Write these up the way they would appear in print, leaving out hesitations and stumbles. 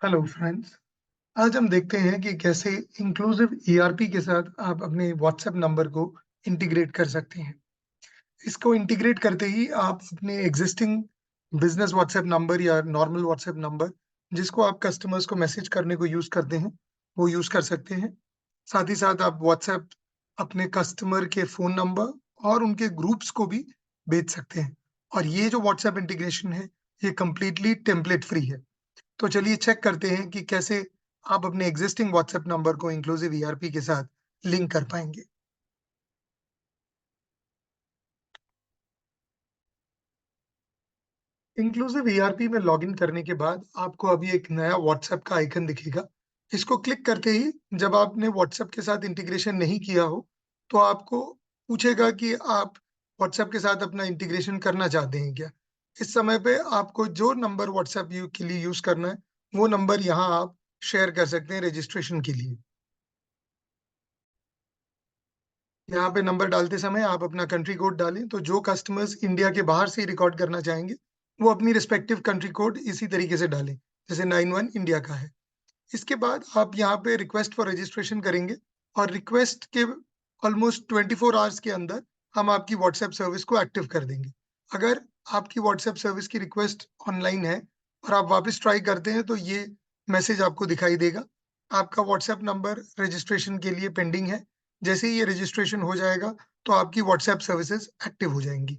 Hello friends. आज हम देखते हैं कि कैसे इंक्लूसिव ईआरपी के साथ आप अपने व्हाट्सएप नंबर को इंटीग्रेट कर सकते हैं। इसको इंटीग्रेट करते ही आप अपने एग्जिस्टिंग बिजनेस व्हाट्सएप नंबर या नॉर्मल व्हाट्सएप नंबर जिसको आप कस्टमर्स को मैसेज करने को यूज करते हैं वो यूज कर सकते हैं। साथ ही साथ आप व्हाट्सएप अपने कस्टमर के फोन नंबर और उनके ग्रुप्स को भी भेज सकते हैं। और ये जो व्हाट्सएप इंटीग्रेशन है ये कंप्लीटली टेम्पलेट फ्री है। तो चलिए चेक करते हैं कि कैसे आप अपने एग्जिस्टिंग व्हाट्सएप नंबर को इंक्लूसिव ईआरपी के साथ लिंक कर पाएंगे। इंक्लूसिव ईआरपी में लॉगिन करने के बाद आपको अभी एक नया व्हाट्सएप का आइकन दिखेगा। इसको क्लिक करते ही जब आपने व्हाट्सएप के साथ इंटीग्रेशन नहीं किया हो तो आपको पूछेगा कि आप व्हाट्सएप के साथ अपना इंटीग्रेशन करना चाहते हैं क्या। इस समय पे आपको जो नंबर व्हाट्सएप के लिए यूज करना है वो नंबर यहाँ आप शेयर कर सकते हैं रजिस्ट्रेशन के लिए। यहाँ पे नंबर डालते समय आप अपना कंट्री कोड डालें। तो जो कस्टमर्स इंडिया के बाहर से रिकॉर्ड करना चाहेंगे वो अपनी रिस्पेक्टिव कंट्री कोड इसी तरीके से डालें, जैसे 91 इंडिया का है। इसके बाद आप यहाँ पे रिक्वेस्ट फॉर रजिस्ट्रेशन करेंगे और रिक्वेस्ट के ऑलमोस्ट 24 आवर्स के अंदर हम आपकी व्हाट्सएप सर्विस को एक्टिव कर देंगे। अगर आपकी व्हाट्सएप सर्विस की रिक्वेस्ट ऑनलाइन है और आप वापस ट्राई करते हैं तो ये मैसेज आपको दिखाई देगा, आपका व्हाट्सएप नंबर रजिस्ट्रेशन के लिए पेंडिंग है। जैसे ही ये रजिस्ट्रेशन हो जाएगा तो आपकी व्हाट्सएप सर्विसेज एक्टिव हो जाएंगी।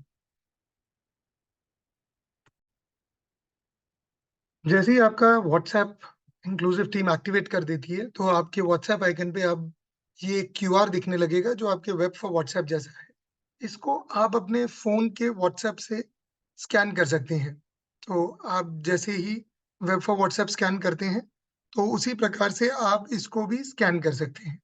जैसे ही आपका व्हाट्सएप इंक्लूसिव टीम एक्टिवेट कर देती है तो आपके व्हाट्सएप आइकन पे अब ये क्यूआर दिखने लगेगा जो आपके वेब फॉर व्हाट्सएप जैसा है। इसको आप अपने फोन के व्हाट्सएप से स्कैन कर सकते हैं। तो आप जैसे ही वेब फॉर व्हाट्सएप स्कैन करते हैं तो उसी प्रकार से आप इसको भी स्कैन कर सकते हैं।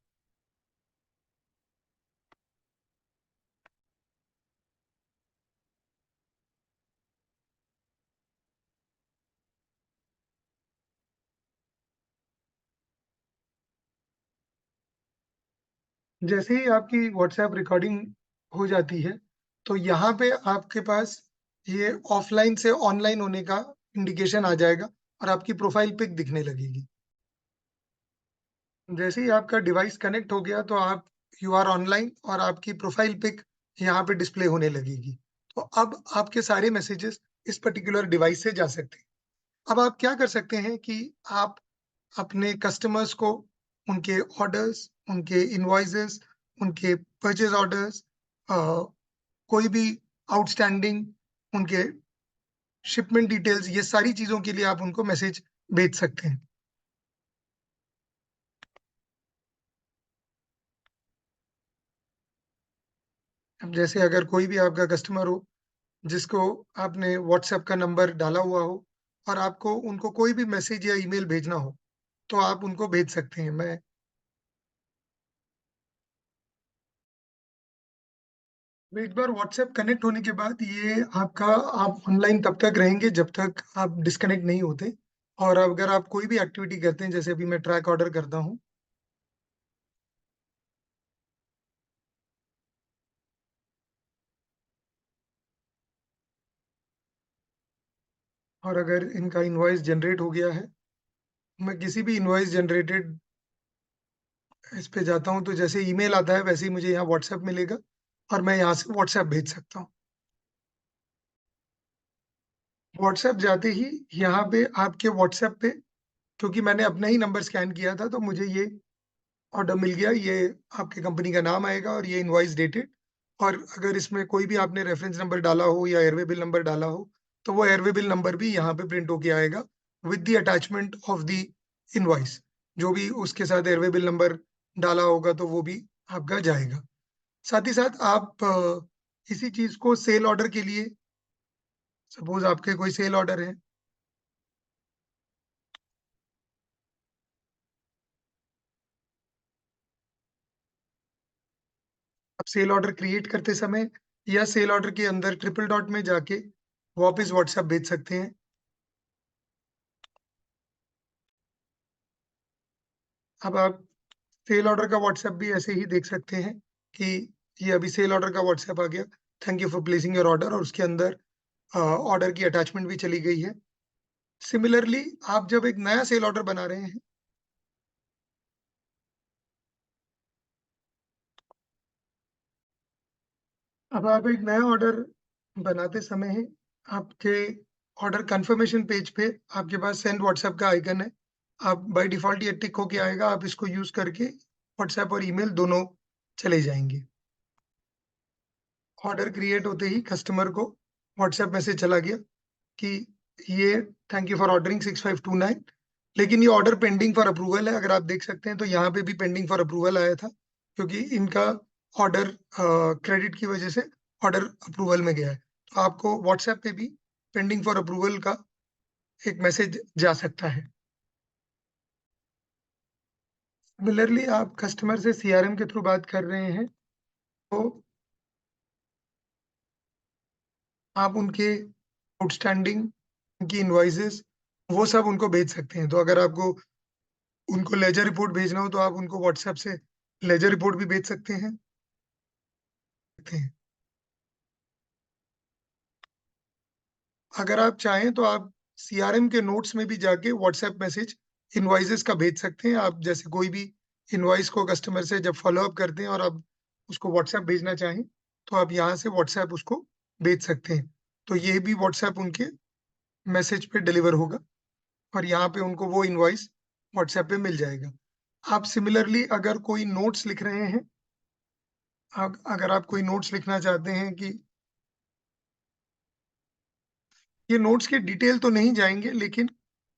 जैसे ही आपकी व्हाट्सएप रिकॉर्डिंग हो जाती है तो यहाँ पे आपके पास ये ऑफलाइन से ऑनलाइन होने का इंडिकेशन आ जाएगा और आपकी प्रोफाइल पिक दिखने लगेगी। जैसे ही आपका डिवाइस कनेक्ट हो गया तो आप यू आर ऑनलाइन और आपकी प्रोफाइल पिक यहाँ पे डिस्प्ले होने लगेगी। तो अब आपके सारे मैसेजेस इस पर्टिकुलर डिवाइस से जा सकते हैं। अब आप क्या कर सकते हैं कि आप अपने कस्टमर्स को उनके ऑर्डर्स, उनके इनवॉइसेस, उनके परचेज ऑर्डर्स, कोई भी आउटस्टैंडिंग, उनके शिपमेंट डिटेल्स, ये सारी चीज़ों के लिए आप उनको मैसेज भेज सकते हैं। अब जैसे अगर कोई भी आपका कस्टमर हो जिसको आपने व्हाट्सएप का नंबर डाला हुआ हो और आपको उनको कोई भी मैसेज या ईमेल भेजना हो तो आप उनको भेज सकते हैं। मैं एक बार व्हाट्सएप कनेक्ट होने के बाद ये आपका, आप ऑनलाइन तब तक रहेंगे जब तक आप डिस्कनेक्ट नहीं होते। और अगर आप कोई भी एक्टिविटी करते हैं, जैसे अभी मैं ट्रैक ऑर्डर करता हूँ और अगर इनका इनवॉइस जनरेट हो गया है, मैं किसी भी इनवॉइस जनरेटेड इस पे जाता हूँ तो जैसे ईमेल आता है वैसे ही मुझे यहाँ व्हाट्सएप मिलेगा और मैं यहाँ से व्हाट्सएप भेज सकता हूँ। व्हाट्सएप जाते ही यहाँ पे आपके व्हाट्सएप पे, क्योंकि मैंने अपना ही नंबर स्कैन किया था तो मुझे ये ऑर्डर मिल गया। ये आपकी कंपनी का नाम आएगा और ये इनवॉइस डेटेड। और अगर इसमें कोई भी आपने रेफरेंस नंबर डाला हो या एयरवे बिल नंबर डाला हो तो वो एयरवे बिल नंबर भी यहाँ पे प्रिंट होके आएगा with the attachment of the invoice. जो भी उसके साथ एयरवे बिल नंबर डाला होगा तो वो भी आपका जाएगा। साथ ही साथ आप इसी चीज को सेल ऑर्डर के लिए, सपोज आपके कोई सेल ऑर्डर है, आप सेल ऑर्डर क्रिएट करते समय या सेल ऑर्डर के अंदर ट्रिपल डॉट में जाके वापस व्हाट्सएप भेज सकते हैं। अब आप सेल ऑर्डर का व्हाट्सएप भी ऐसे ही देख सकते हैं कि ये अभी सेल ऑर्डर का व्हाट्सएप आ गया, thank you for placing your order, और उसके अंदर ऑर्डर की अटैचमेंट भी चली गई है। सिमिलरली आप जब एक नया सेल ऑर्डर बना रहे हैं, अब आप एक नया ऑर्डर बनाते समय है, आपके ऑर्डर कंफर्मेशन पेज पे आपके पास सेंड व्हाट्सएप का आइकन है। आप बाय डिफॉल्ट ये टिक होके आएगा, आप इसको यूज करके व्हाट्सएप और ईमेल दोनों चले जाएंगे। ऑर्डर क्रिएट होते ही कस्टमर को व्हाट्सएप मैसेज चला गया कि ये थैंक यू फॉर ऑर्डरिंग 6529, लेकिन ये ऑर्डर पेंडिंग फॉर अप्रूवल है। अगर आप देख सकते हैं तो यहाँ पे भी पेंडिंग फॉर अप्रूवल आया था, क्योंकि इनका ऑर्डर क्रेडिट की वजह से ऑर्डर अप्रूवल में गया है। तो आपको व्हाट्सएप पे भी पेंडिंग फॉर अप्रूवल का एक मैसेज जा सकता है। सिमिलरली आप कस्टमर से सीआरएम के थ्रू बात कर रहे हैं, तो आप उनके आउटस्टैंडिंग, उनकी इनवॉइसेस, वो सब उनको भेज सकते हैं। तो अगर आपको उनको लेजर रिपोर्ट भेजना हो तो आप उनको व्हाट्सएप से लेजर रिपोर्ट भी भेज सकते हैं। अगर आप चाहें तो आप सीआरएम के नोट्स में भी जाके व्हाट्सएप मैसेज इनवॉइसेस का भेज सकते हैं। आप जैसे कोई भी इनवॉइस को कस्टमर से जब फॉलो अप करते हैं और आप उसको व्हाट्सएप भेजना चाहें, तो आप यहाँ से व्हाट्सएप उसको भेज सकते हैं। तो ये भी व्हाट्सएप उनके मैसेज पे डिलीवर होगा और यहाँ पे उनको वो इनवॉइस व्हाट्सएप पे मिल जाएगा। आप सिमिलरली अगर कोई नोट्स लिख रहे हैं, अगर आप कोई नोट्स लिखना चाहते हैं कि ये नोट्स के डिटेल तो नहीं जाएंगे, लेकिन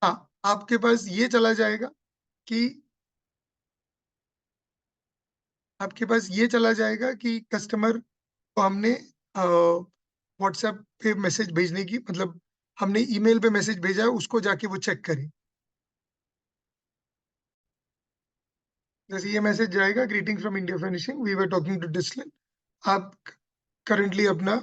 हाँ, आपके पास ये चला जाएगा कि कि कस्टमर को हमने व्हाट्सएप पे मैसेज भेजने की, मतलब हमने ईमेल पे मैसेज भेजा है, उसको जाके वो चेक करें। जैसे ये मैसेज जाएगा, greeting from India finishing, we were talking to distil, आप करंटली अपना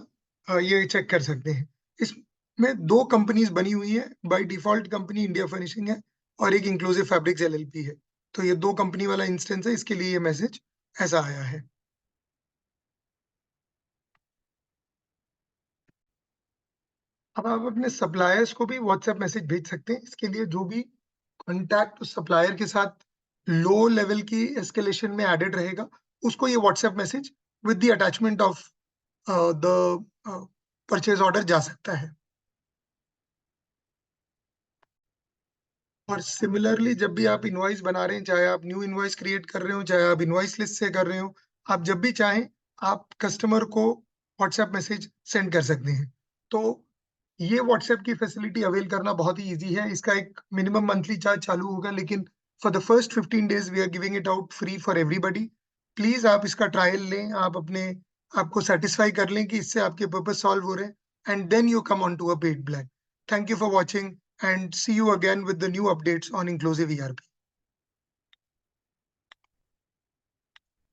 ये चेक कर सकते हैं। इसमें दो कंपनीज बनी हुई है। By default company India finishing है और एक इंक्लूसिव फैब्रिक्स एलएलपी है। तो ये दो कंपनी वाला इंस्टेंस है, इसके लिए ये मैसेज ऐसा आया है। अब आप अपने सप्लायर्स को भी व्हाट्सएप मैसेज भेज सकते हैं। इसके लिए जो भी कॉन्टैक्ट उस सप्लायर के साथ लो लेवल की एस्केलेशन में एडेड रहेगा, उसको ये WhatsApp message with the attachment of the purchase order जा सकता है। और सिमिलरली जब भी आप इनवॉइस बना रहे हैं, चाहे आप न्यू इनवॉइस क्रिएट कर रहे हो, चाहे आप इनवॉइस लिस्ट से कर रहे हो, आप जब भी चाहें आप कस्टमर को व्हाट्सएप मैसेज सेंड कर सकते हैं। तो ये व्हाट्सएप की फैसिलिटी अवेल करना बहुत ही इजी है। इसका एक मिनिमम मंथली चार्ज चालू होगा, लेकिन for the first 15 days we are giving it out free for everybody. Please आप इसका ट्रायल लें, आप अपने आपको सेटिस्फाई कर लें कि इससे आपके पर्पस सॉल्व हो रहे हैं, and then you come on to a paid plan. Thank you for watching and see you again with the new updates on Inclusive ERP.